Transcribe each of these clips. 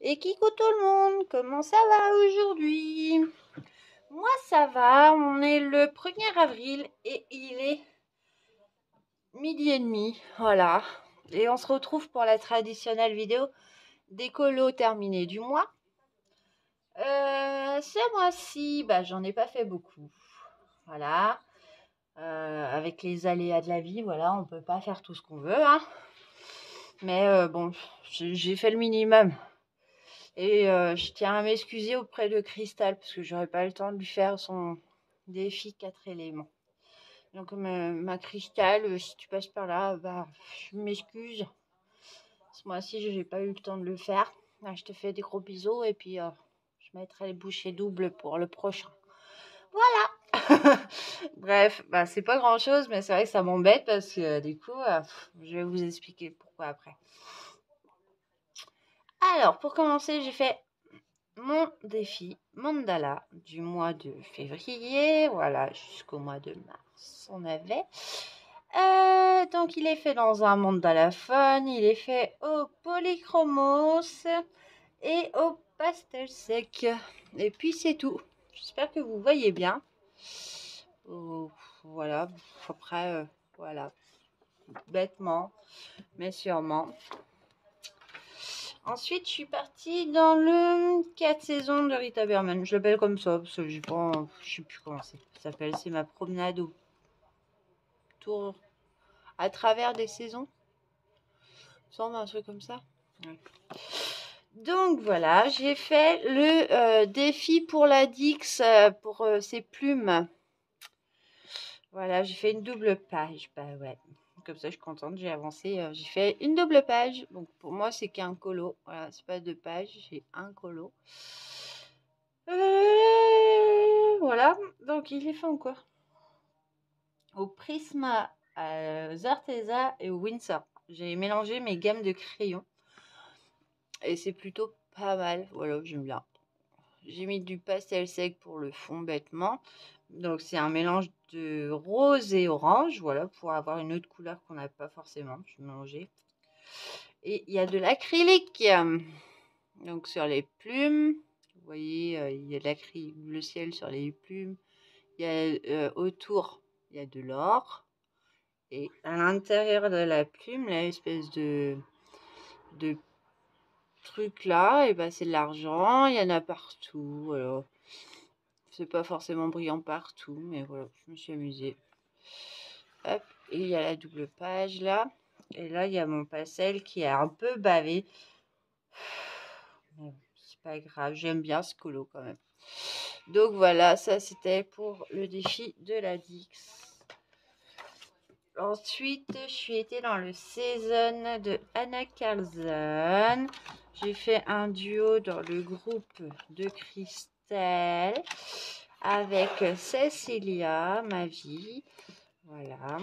Et Kiko tout le monde, comment ça va aujourd'hui? Moi ça va, on est le 1er avril et il est midi et demi, voilà. Et on se retrouve pour la traditionnelle vidéo d'écolo terminée du mois. Ce mois-ci, j'en ai pas fait beaucoup, voilà. Avec les aléas de la vie, voilà, on peut pas faire tout ce qu'on veut, hein. Mais bon, j'ai fait le minimum. Et je tiens à m'excuser auprès de Cristal parce que j'aurais pas le temps de lui faire son défi 4 éléments. Donc ma Cristal, si tu passes par là, je m'excuse. Ce mois-ci, j'ai pas eu le temps de le faire. Je te fais des gros bisous et puis je mettrai les bouchées doubles pour le prochain. Voilà. Bref, c'est pas grand-chose, mais c'est vrai que ça m'embête parce que du coup, je vais vous expliquer pourquoi après. Alors, pour commencer, j'ai fait mon défi mandala du mois de février, voilà, jusqu'au mois de mars, on avait. Donc, il est fait dans un mandala fun, il est fait au polychromos et au pastel sec. Et puis, c'est tout. J'espère que vous voyez bien. Voilà, après, voilà, bêtement, mais sûrement. Ensuite, je suis partie dans le 4 saisons de Rita Berman. Je l'appelle comme ça, parce que je sais plus comment ça s'appelle. C'est ma promenade au tour à travers des saisons. Semble un truc comme ça. Ouais. Donc voilà, j'ai fait le défi pour la Dix, pour ses plumes. Voilà, j'ai fait une double page. Ouais. Comme ça, je suis contente, j'ai avancé. J'ai fait une double page. Donc pour moi, c'est qu'un colo. Voilà, c'est pas 2 pages, j'ai un colo. Voilà, donc il est fait en quoi? Au Prisma, à Zarteza et au Winsor. J'ai mélangé mes gammes de crayons. Et c'est plutôt pas mal. Voilà, j'aime bien. J'ai mis du pastel sec pour le fond bêtement. Donc c'est un mélange de rose et orange. Voilà, pour avoir une autre couleur qu'on n'a pas forcément. Je vais mélanger. Et il y a de l'acrylique. Donc sur les plumes. Vous voyez, il y a de l'acrylique bleu ciel sur les plumes. Il y a autour, il y a de l'or. Et à l'intérieur de la plume, là, espèce de truc là, et c'est de l'argent. Il y en a partout. Alors, c'est pas forcément brillant partout, mais voilà, je me suis amusée. Hop, et il y a la double page là. Et là, il y a mon pastel qui est un peu bavé. C'est pas grave, j'aime bien ce colo quand même. Donc voilà, ça c'était pour le défi de la Dix. Ensuite, je suis été dans le season de Anna Carlson. J'ai fait un duo dans le groupe de Christelle avec Cecilia, ma vie. Voilà.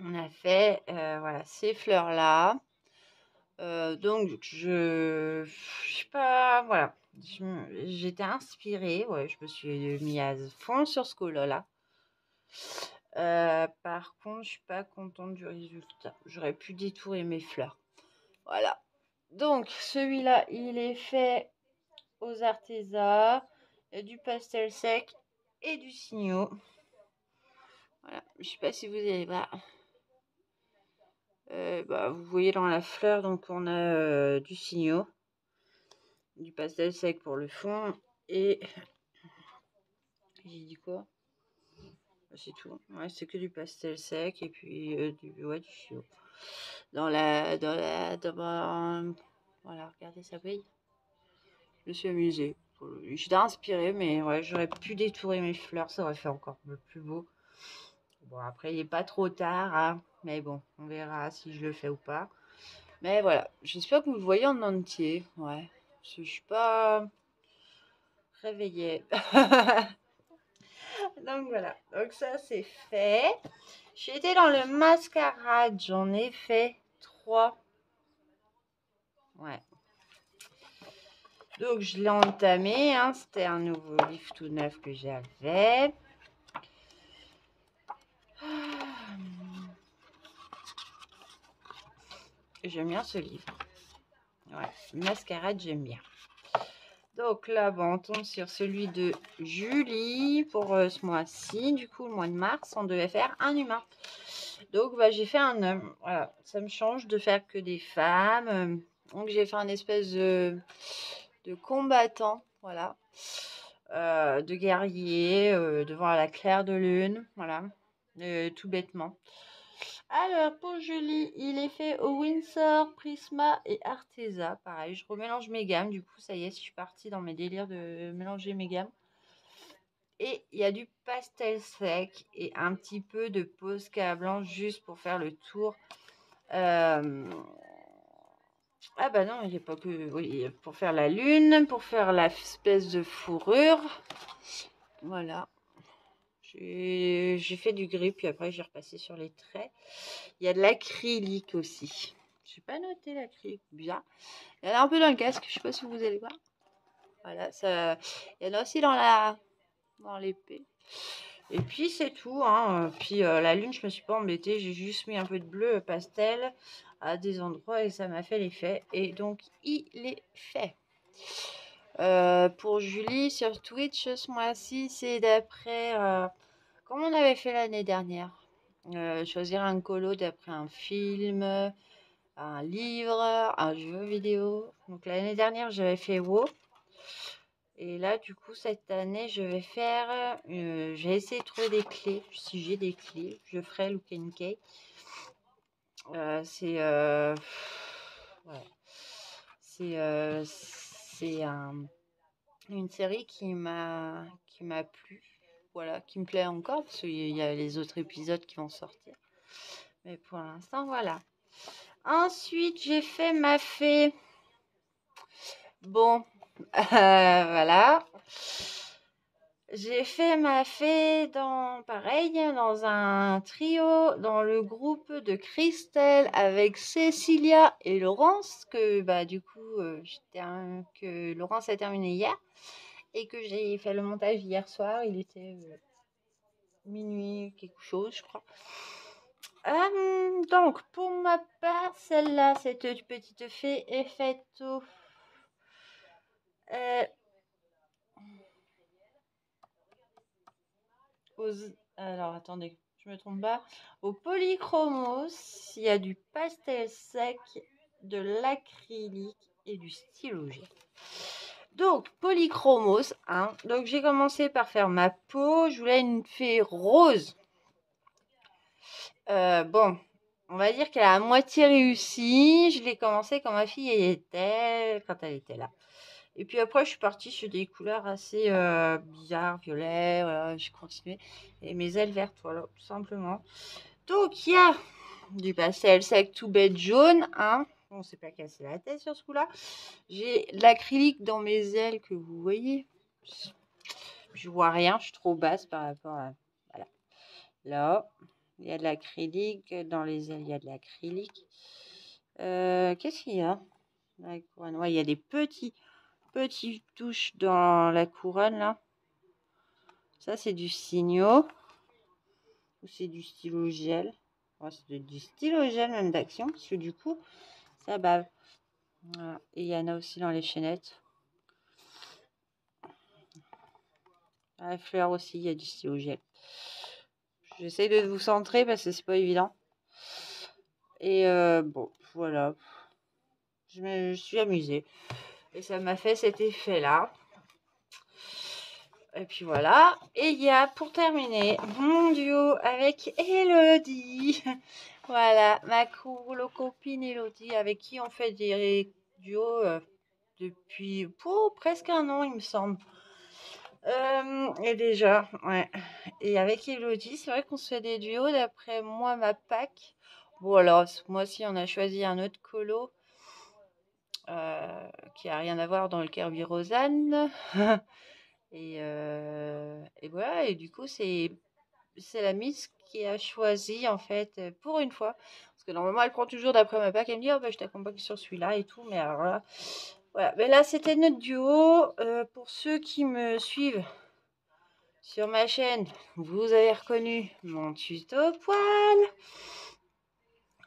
On a fait voilà, ces fleurs-là. Donc, je sais pas, voilà. J'étais inspirée, ouais, je me suis mis à fond sur ce colo-là. Par contre, je suis pas contente du résultat. J'aurais pu détourer mes fleurs. Voilà. Donc, celui-là, il est fait aux artésas, du pastel sec et du signo. Voilà. Je sais pas si vous allez voir. Vous voyez dans la fleur, donc on a du signo, du pastel sec pour le fond et j'ai dit quoi? C'est tout. Ouais, c'est que du pastel sec et puis du signo. Voilà, regardez, ça brille. Je me suis amusée. J'étais inspirée, mais ouais, j'aurais pu détourer mes fleurs, ça aurait fait encore plus beau. Bon, après, il n'est pas trop tard, hein, mais bon, on verra si je le fais ou pas. Mais voilà, j'espère que vous le voyez en entier. Ouais, parce que je suis pas réveillée. Donc voilà, donc ça c'est fait. J'ai été dans le mascarade, j'en ai fait 3. Ouais. Donc je l'ai entamé, hein, c'était un nouveau livre tout neuf que j'avais. J'aime bien ce livre. Ouais, mascarade, j'aime bien. Donc là, bon, on tombe sur celui de Julie pour ce mois-ci. Du coup, le mois de mars, on devait faire un humain. Donc, bah, j'ai fait un homme. Voilà, ça me change de faire que des femmes. Donc, j'ai fait un espèce de combattant, voilà, de guerrier devant la claire de lune, voilà, tout bêtement. Alors, pour Julie, il est fait au Windsor, Prisma et Arteza. Pareil, je remélange mes gammes. Du coup, ça y est, je suis partie dans mes délires de mélanger mes gammes. Et il y a du pastel sec et un petit peu de Posca blanc juste pour faire le tour. Ah bah non, il n'y a pas que... Oui, pour faire la lune, pour faire l'espèce de fourrure. Voilà. J'ai fait du gris, puis après j'ai repassé sur les traits. Il y a de l'acrylique aussi. Je n'ai pas noté l'acrylique, bien. Il y en a un peu dans le casque, je sais pas si vous allez voir. Voilà, ça. Il y en a aussi dans l'épée. Et puis c'est tout, hein. Puis la lune, je me suis pas embêtée, j'ai juste mis un peu de bleu pastel à des endroits et ça m'a fait l'effet. Et donc il est fait. Pour Julie sur Twitch ce mois-ci, c'est d'après comme on avait fait l'année dernière. Choisir un colo d'après un film, un livre, un jeu vidéo. Donc l'année dernière, j'avais fait WoW. Et là, du coup, cette année, je vais faire... j'ai essayé de trouver des clés. Si j'ai des clés, je ferai Look and Key. C'est... ouais. C'est une série qui m'a plu. Voilà, qui me plaît encore, parce qu'il y a les autres épisodes qui vont sortir. Mais pour l'instant, voilà. Ensuite, j'ai fait ma fée. Bon, voilà. J'ai fait ma fée pareil, dans un trio, dans le groupe de Christelle avec Cécilia et Laurence, que bah du coup, que Laurence a terminé hier et que j'ai fait le montage hier soir. Il était minuit quelque chose, je crois. Donc, pour ma part, celle-là, cette petite fée est faite au... alors, attendez, je me trompe pas. Au polychromos, il y a du pastel sec, de l'acrylique et du stylo gel. Donc, polychromos, hein. Donc, j'ai commencé par faire ma peau. Je voulais une fée rose. Bon, on va dire qu'elle a à moitié réussi. Je l'ai commencé quand ma fille était, quand elle était là. Et puis après, je suis partie sur des couleurs assez bizarres, violet, voilà, j'ai continué. Et mes ailes vertes, voilà, tout simplement. Donc, il y a du pastel sec tout bête jaune, hein. On s'est pas cassé la tête sur ce coup-là. J'ai l'acrylique dans mes ailes que vous voyez. Je vois rien, je suis trop basse par rapport à... Voilà. Là, il y a de l'acrylique. Dans les ailes, il y a de l'acrylique. Qu'est-ce qu'il y a? La couronne. Ouais, il y a des petites touches dans la couronne, là. Ça, c'est du Signo. Ou c'est du stylo gel. Ouais, c'est du stylo gel, même d'action, parce que du coup, ça bave. Voilà. Et il y en a aussi dans les chaînettes. À la fleur aussi, il y a du stylo gel. J'essaie de vous centrer parce que c'est pas évident. Et bon, voilà. Je suis amusée. Et ça m'a fait cet effet-là. Et puis voilà. Et il y a, pour terminer, mon duo avec Elodie. Voilà, ma copine Elodie, avec qui on fait des duos depuis presque un an, il me semble. Et déjà, ouais. Et avec Elodie, c'est vrai qu'on se fait des duos d'après moi, ma pack. Voilà, moi aussi, on a choisi un autre colo qui a rien à voir dans le Kirby Rosanne. Et voilà, et du coup, c'est la Miss qui a choisi, en fait, pour une fois. Parce que normalement, elle prend toujours d'après ma pack. Elle me dit, oh, bah, je t'accompagne sur celui-là et tout. Mais alors là, voilà. Mais là, c'était notre duo. Pour ceux qui me suivent sur ma chaîne, vous avez reconnu mon tuto poil.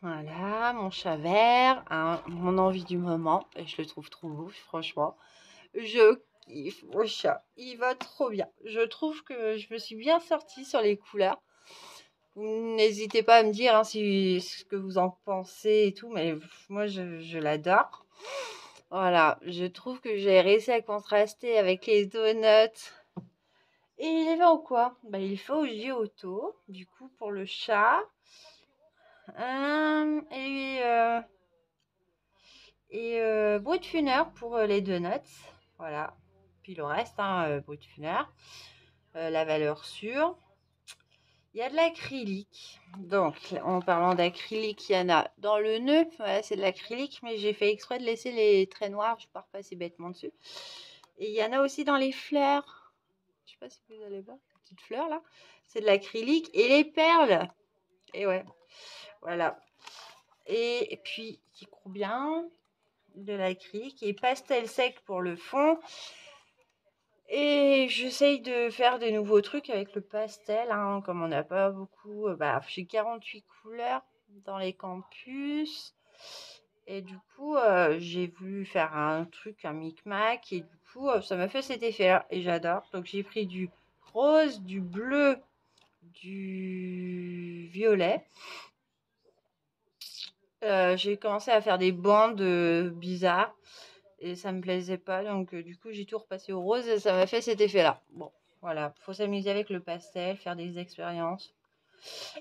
Voilà, mon chat vert, hein, mon envie du moment. Et je le trouve trop beau, franchement. Je kiffe mon chat. Il va trop bien. Je trouve que je me suis bien sortie sur les couleurs. N'hésitez pas à me dire hein, ce que vous en pensez et tout, mais moi je l'adore. Voilà, je trouve que j'ai réussi à contraster avec les donuts. Et il est fait en quoi? Bah, il est fait au Giotto, du coup, pour le chat. Et Brutfuner pour les donuts. Voilà. Puis le reste, hein, Brutfuner. La valeur sûre. Il y a de l'acrylique. Donc, en parlant d'acrylique, il y en a dans le nœud. Voilà, c'est de l'acrylique, mais j'ai fait exprès de laisser les traits noirs. Je pars pas si bêtement dessus. Et il y en a aussi dans les fleurs. Je sais pas si vous allez voir, les petites fleurs là. C'est de l'acrylique et les perles. Et ouais, voilà. Et puis, qui court bien, de l'acrylique et pastel sec pour le fond. Et j'essaye de faire des nouveaux trucs avec le pastel, hein, comme on n'a pas beaucoup. J'ai 48 couleurs dans les campus. Et du coup, j'ai voulu faire un truc, un micmac. Et du coup, ça m'a fait cet effet-là. Et j'adore. Donc, j'ai pris du rose, du bleu, du violet. J'ai commencé à faire des bandes bizarres. Et ça me plaisait pas, donc du coup j'ai tout repassé au rose et ça m'a fait cet effet-là. Bon, voilà, faut s'amuser avec le pastel, faire des expériences.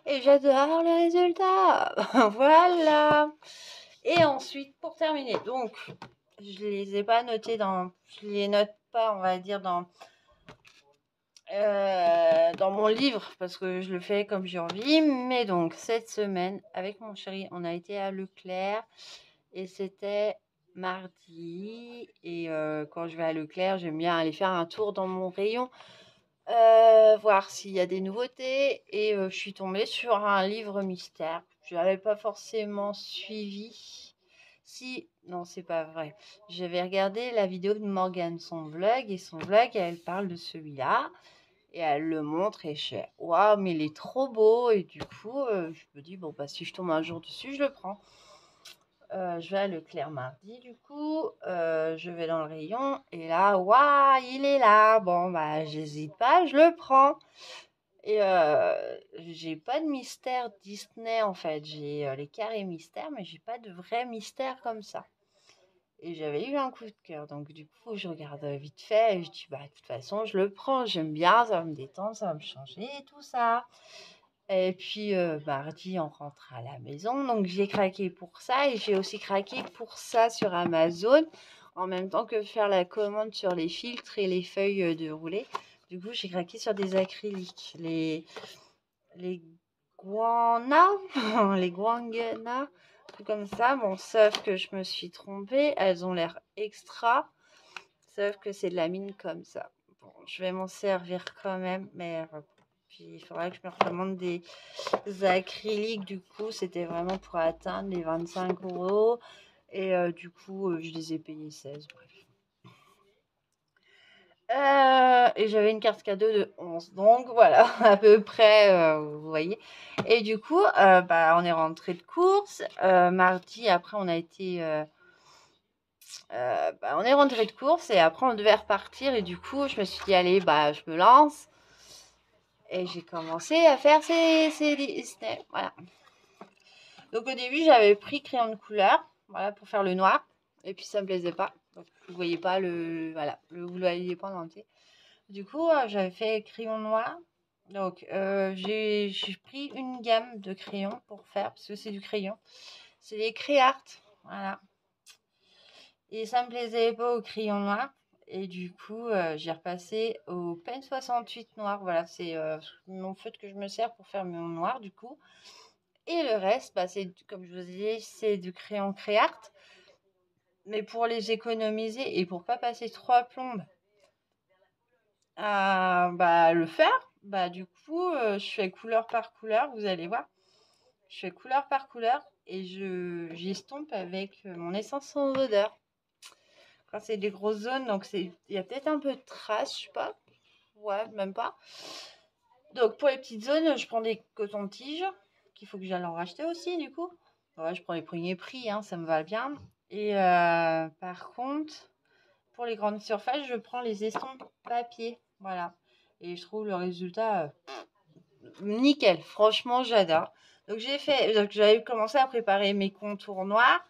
Et j'adore le résultat. Voilà. Et ensuite, pour terminer, donc je les ai pas notés je les note pas, on va dire dans mon livre parce que je le fais comme j'ai envie. Mais donc cette semaine, avec mon chéri, on a été à Leclerc et c'était mardi. Et quand je vais à Leclerc, j'aime bien aller faire un tour dans mon rayon, voir s'il y a des nouveautés. Et je suis tombée sur un livre mystère. Je n'avais pas forcément suivi. Si, non, c'est pas vrai. J'avais regardé la vidéo de Morgane, son vlog, et son vlog, elle parle de celui-là. Et elle le montre et je fais waouh, mais il est trop beau. Et du coup, je me dis, bon, bah, si je tombe un jour dessus, je le prends. Je vais à Leclerc mardi, du coup, je vais dans le rayon et là, waouh, il est là. Bon, bah, j'hésite pas, je le prends. Et j'ai pas de mystère Disney en fait. J'ai les carrés mystères, mais j'ai pas de vrai mystère comme ça. Et j'avais eu un coup de cœur, donc du coup, je regarde vite fait et je dis, bah, de toute façon, je le prends. J'aime bien, ça va me détendre, ça va me changer, tout ça. Et puis, mardi, on rentre à la maison. Donc, j'ai craqué pour ça. Et j'ai aussi craqué pour ça sur Amazon. En même temps que faire la commande sur les filtres et les feuilles de rouler. Du coup, j'ai craqué sur des acryliques. Les guana, les guangana, tout comme ça. Bon, sauf que je me suis trompée. Elles ont l'air extra. Sauf que c'est de la mine comme ça. Bon, je vais m'en servir quand même. Mais puis, il faudrait que je me recommande des acryliques. Du coup, c'était vraiment pour atteindre les 25 euros. Et du coup, je les ai payés 16. Bref. Et j'avais une carte cadeau de 11. Donc voilà, à peu près, vous voyez. Et du coup, on est rentré de course. Mardi, après, on a été... on est rentré de course et après, on devait repartir. Et du coup, je me suis dit, allez, je me lance. Et j'ai commencé à faire ces Disney. Voilà. Donc au début, j'avais pris crayon de couleur, voilà, pour faire le noir. Et puis ça me plaisait pas. Donc vous voyez pas vous le voyez pas en entier. Du coup, j'avais fait crayon noir. Donc j'ai pris une gamme de crayons pour faire, parce que c'est du crayon. C'est les Créart, voilà. Et ça me plaisait pas au crayon noir. Et du coup, j'ai repassé au pen 68 noir. Voilà, c'est mon feutre que je me sers pour faire mon noir, du coup. Et le reste, c'est comme je vous disais, c'est du crayon Créart. Mais pour les économiser et pour pas passer 3 plombes à le faire, du coup, je fais couleur par couleur, vous allez voir. Je fais couleur par couleur et j'estompe avec mon essence sans odeur. Quand c'est des grosses zones, donc il y a peut-être un peu de traces, je sais pas. Ouais, même pas. Donc pour les petites zones, je prends des cotons-tiges, qu'il faut que j'aille en racheter aussi du coup. Ouais, je prends les premiers prix, hein, ça me va bien. Et par contre, pour les grandes surfaces, je prends les estampes papier. Voilà. Et je trouve le résultat nickel. Franchement, j'adore. Donc j'avais commencé à préparer mes contours noirs.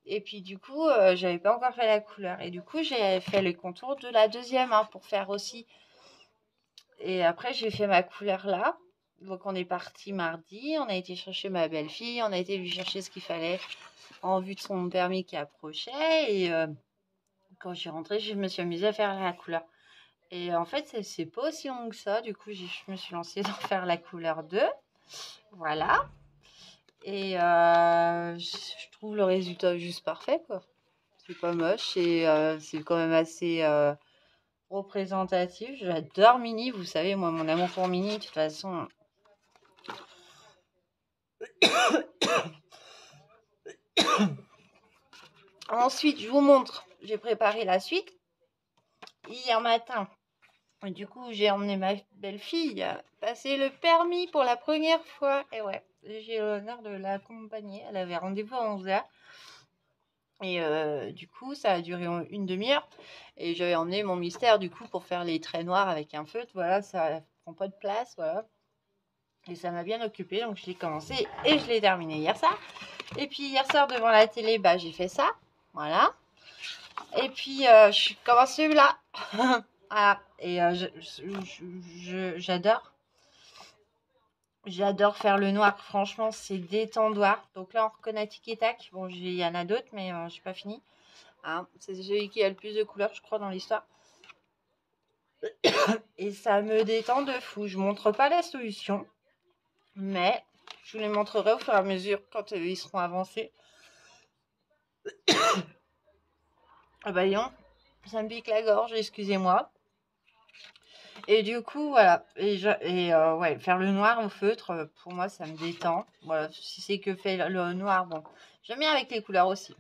Et puis du coup, j'avais pas encore fait la couleur. Et du coup, j'ai fait les contours de la deuxième, hein, pour faire aussi. Et après, j'ai fait ma couleur là. Donc on est parti mardi, on a été chercher ma belle-fille, on a été lui chercher ce qu'il fallait en vue de son permis qui approchait. Et quand je suis rentrée, je me suis amusée à faire la couleur. Et en fait, c'est pas aussi long que ça. Du coup, je me suis lancée dans faire la couleur 2. Voilà. Et je trouve le résultat juste parfait, quoi. C'est pas moche et c'est quand même assez représentatif. J'adore Mini, vous savez, moi, mon amour pour Mini, de toute façon. Ensuite, je vous montre, j'ai préparé la suite. Hier matin, du coup, j'ai emmené ma belle-fille passer le permis pour la première fois. Et ouais, j'ai l'honneur de l'accompagner. Elle avait rendez-vous à 11h. Et du coup, ça a duré une demi-heure. Et j'avais emmené mon mystère, du coup, pour faire les traits noirs avec un feutre. Voilà, ça prend pas de place, voilà. Et ça m'a bien occupée, donc je l'ai commencé et je l'ai terminé hier soir. Et puis hier soir, devant la télé, bah, j'ai fait ça. Voilà. Et puis, je commence celui-là. Voilà. Et j'adore. J'adore faire le noir. Franchement, c'est détendoir. Donc là, on reconnaît Tic et Tac. Bon, il y en a d'autres, mais je n'ai pas fini. Hein, c'est celui qui a le plus de couleurs, je crois, dans l'histoire. Et ça me détend de fou. Je montre pas la solution, mais je vous les montrerai au fur et à mesure quand ils seront avancés. Ah bah non, ça me pique la gorge, excusez-moi. Et du coup, voilà. Ouais, faire le noir au feutre, pour moi, ça me détend. Voilà, si c'est que faire le noir, bon, j'aime bien avec les couleurs aussi.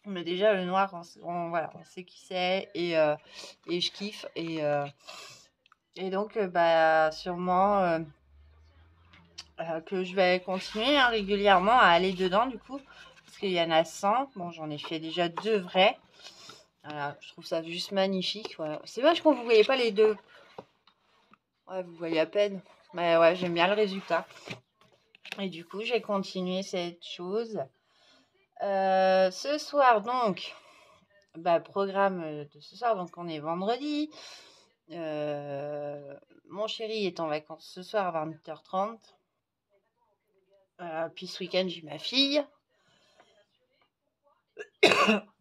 Mais déjà, le noir, voilà, on sait qui c'est et je kiffe. Et donc, bah, sûrement que je vais continuer, hein, régulièrement à aller dedans, du coup, parce qu'il y en a 100. Bon, j'en ai fait déjà 2 vrais. Voilà, je trouve ça juste magnifique. Voilà. C'est vache qu'on vous voyez pas les deux. Ouais, vous voyez à peine. Mais ouais, j'aime bien le résultat. Et du coup, j'ai continué cette chose. Ce soir, donc, bah, programme de ce soir, donc on est vendredi. Mon chéri est en vacances ce soir à 20h30. Puis ce week-end, j'ai ma fille.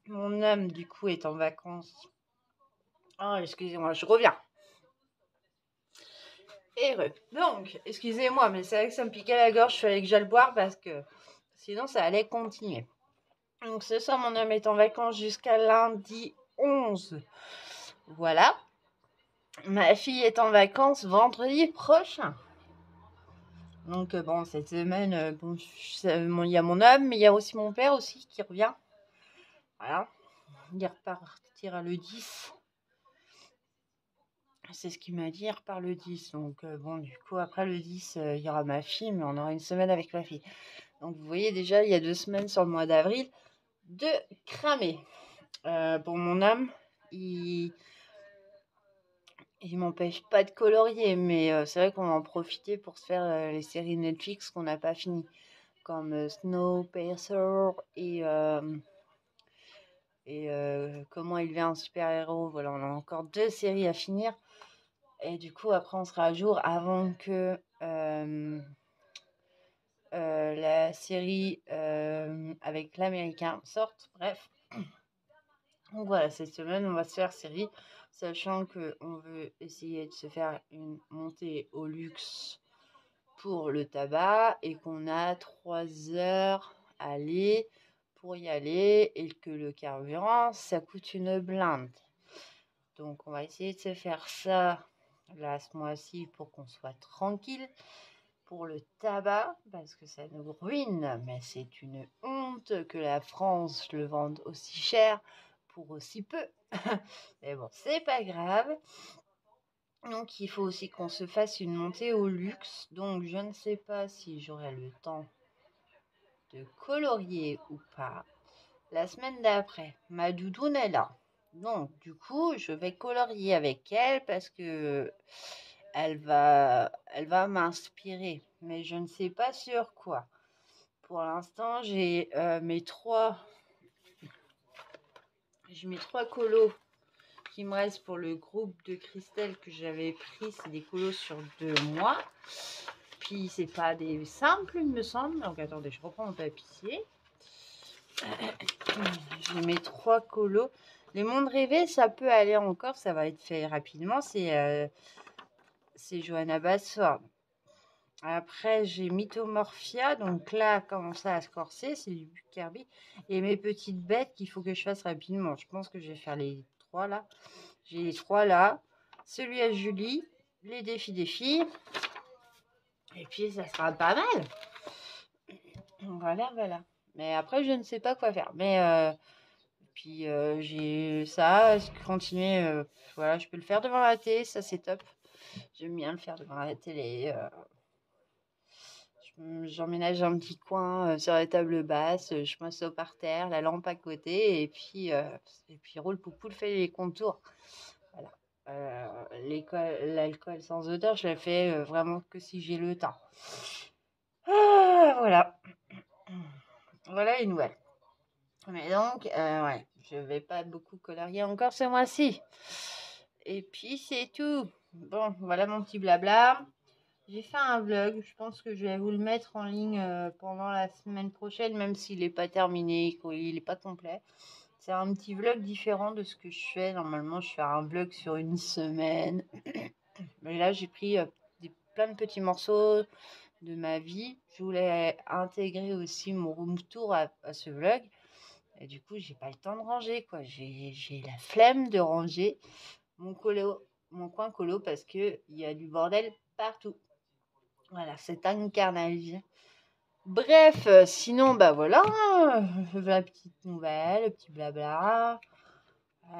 Mon homme, du coup, est en vacances. Oh, excusez-moi, je reviens. Heureux. Donc, excusez-moi, mais c'est vrai que ça me piquait la gorge. Il fallait que j'aille le boire parce que sinon, ça allait continuer. Donc, ce soir, mon homme est en vacances jusqu'à lundi 11. Voilà. Ma fille est en vacances vendredi prochain. Donc, bon, cette semaine, bon, il y a mon homme, mais il y a aussi mon père aussi qui revient. Voilà. Il repartira le 10. C'est ce qu'il m'a dit, il repart le 10. Donc, bon, du coup, après le 10, il y aura ma fille, mais on aura une semaine avec ma fille. Donc, vous voyez déjà, il y a 2 semaines sur le mois d'avril de cramer. Pour mon homme, il m'empêche pas de colorier, mais c'est vrai qu'on va en profiter pour se faire les séries Netflix qu'on n'a pas finies, comme Snowpiercer et Comment élever un super-héros. Voilà, on a encore 2 séries à finir. Et du coup, après, on sera à jour avant que la série avec l'américain sorte. Bref. Donc voilà, cette semaine, on va se faire série, sachant qu'on veut essayer de se faire une montée au luxe pour le tabac et qu'on a 3 heures à aller pour y aller et que le carburant, ça coûte une blinde. Donc, on va essayer de se faire ça là ce mois-ci pour qu'on soit tranquille. Pour le tabac, parce que ça nous ruine, mais c'est une honte que la France le vende aussi cher pour aussi peu. Mais bon, c'est pas grave. Donc, il faut aussi qu'on se fasse une montée au luxe. Donc, je ne sais pas si j'aurai le temps de colorier ou pas la semaine d'après. Ma doudoune est là. Donc, du coup, je vais colorier avec elle parce que elle va m'inspirer. Mais je ne sais pas sur quoi. Pour l'instant, j'ai mes trois colos qui me restent pour le groupe de Christelle que j'avais pris. C'est des colos sur 2 mois. Puis, c'est pas des simples, il me semble. Donc, attendez, je reprends mon tapissier. J'ai mes 3 colos. Les mondes rêvés, ça peut aller encore. Ça va être fait rapidement. C'est Johanna Basford. Après, j'ai Mythomorphia. Donc là, commence à se corser. C'est du Kirby. Et mes petites bêtes qu'il faut que je fasse rapidement. Je pense que je vais faire les 3 là. J'ai les 3 là. Celui à Julie. Les défis des filles. Et puis, ça sera pas mal. Voilà, voilà. Mais après, je ne sais pas quoi faire. Mais puis j'ai ça, continuer. Voilà, je peux le faire devant la télé, ça c'est top. J'aime bien le faire devant la télé. J'emménage un petit coin sur la table basse, je m'assois par terre, la lampe à côté, et puis roule poupoule fait les contours. Voilà. L'alcool sans odeur, je la fais vraiment que si j'ai le temps. Ah, voilà. Voilà les nouvelles. Mais donc, ouais, je vais pas beaucoup colorier encore ce mois-ci. Et puis, c'est tout. Bon, voilà mon petit blabla. J'ai fait un vlog. Je pense que je vais vous le mettre en ligne pendant la semaine prochaine, même s'il n'est pas terminé, qu'il n'est pas complet. C'est un petit vlog différent de ce que je fais. Normalement, je fais un vlog sur une semaine. Mais là, j'ai pris plein de petits morceaux de ma vie. Je voulais intégrer aussi mon room tour à ce vlog. Et du coup, j'ai pas le temps de ranger, quoi. J'ai la flemme de ranger mon coin colo parce que il y a du bordel partout. Voilà, c'est un carnage. Bref, sinon, bah voilà, la petite nouvelle, le petit blabla.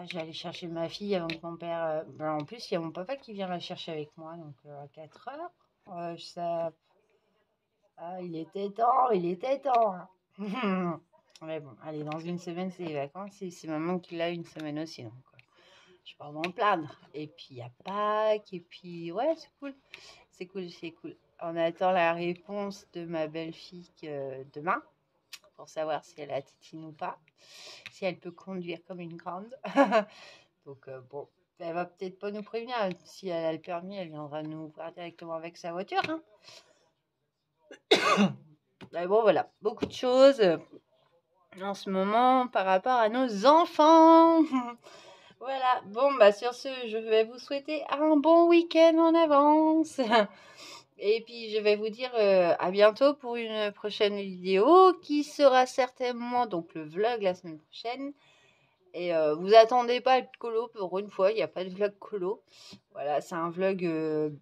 J'ai allé chercher ma fille avant que mon père. En plus, il y a mon papa qui vient la chercher avec moi, donc à 4 heures. Il était temps, il était temps. Mais bon, allez, dans une semaine, c'est les vacances et c'est maman qui l'a une semaine aussi. Donc, je peux m'en plaindre. Et puis, il y a Pâques. Et puis, ouais, c'est cool. C'est cool, c'est cool. On attend la réponse de ma belle-fille demain pour savoir si elle a tétine ou pas. Si elle peut conduire comme une grande. Donc, bon, elle va peut-être pas nous prévenir. Si elle a le permis, elle viendra nous voir directement avec sa voiture. Hein. Mais bon, voilà. Beaucoup de choses en ce moment par rapport à nos enfants. Voilà, bon, bah sur ce, je vais vous souhaiter un bon week-end en avance. Et puis, je vais vous dire à bientôt pour une prochaine vidéo qui sera certainement donc le vlog la semaine prochaine. Et vous attendez pas le colo pour une fois, il n'y a pas de vlog colo. Voilà, c'est un vlog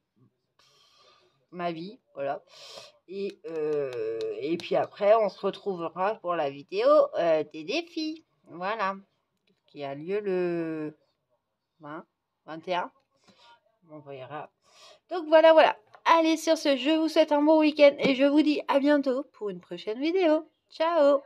ma vie, voilà. Et puis après, on se retrouvera pour la vidéo des défis. Voilà, qui a lieu le 20, 21. On verra. Donc voilà, voilà. Allez, sur ce, je vous souhaite un bon week-end et je vous dis à bientôt pour une prochaine vidéo. Ciao!